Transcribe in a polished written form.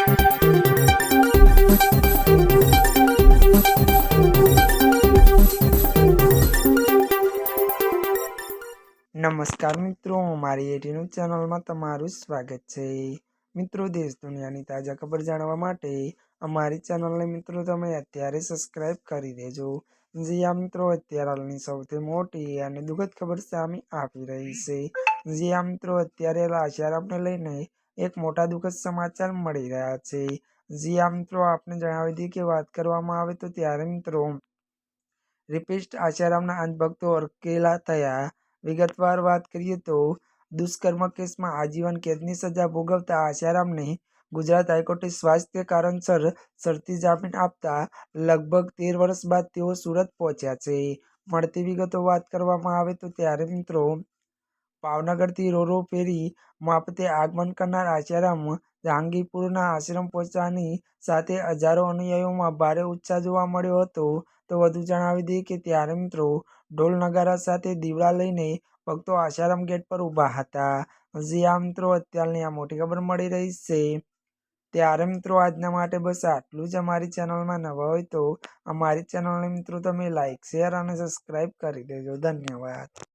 નમસ્કાર મિત્રો, મારી એટીનું ચેનલમાં તમારું સ્વાગત છે। મિત્રો, દેશ દુનિયાની તાજા ખબર જાણવા માટે અમારી ચેનલને મિત્રો તમે અત્યારે સબસ્ક્રાઇબ કરી દેજો। જી મિત્રો, અત્યારે હાલની સૌથી મોટી અને દુઃખદ ખબર સામે આવી રહી છે। જી મિત્રો, અત્યારે આશારામને લઈને એક મોટા દુઃખદ સમાચાર મળી રહ્યા છે। જી મિત્રો, આપને જણાવી દઈએ કે વાત કરવામાં આવે તો ત્યારે મિત્રો રેપિસ્ટ આશારામના અંધભક્તો અટકેલા થયા। વિગતવાર વાત કરીએ તો દુષ્કર્મ કેસમાં આજીવન કેદની સજા ભોગવતા આશારામને ગુજરાત હાઈકોર્ટે સ્વાસ્થ્ય કારણસર શરતી જામીન આપતા લગભગ 13 વર્ષ બાદ તેઓ સુરત પહોંચ્યા છે। મળતી વિગતો વાત કરવામાં આવે તો ત્યારે મિત્રો ભાવનગરથી રોરો ફેરી મારફતે આગમન કરનાર આશારામ જહાંગીરપુરના આશ્રમ પહોંચવાની સાથે હજારો અનુયાયીઓમાં ભારે ઉત્સાહ જોવા મળ્યો હતો। તો વધુ જણાવી દઈએ કે ત્યારે મિત્રો ઢોલ નગારા સાથે દીવડા લઈને ભક્તો આશારામ ગેટ પર ઊભા હતા। જી મિત્રો, અત્યારની આ મોટી ખબર મળી રહી છે। ત્યારે મિત્રો આજના માટે બસ આટલું જ। અમારી ચેનલમાં નવા હોય તો અમારી ચેનલને મિત્રો તમે લાઈક, શેર અને સબસ્ક્રાઈબ કરી દેજો। ધન્યવાદ।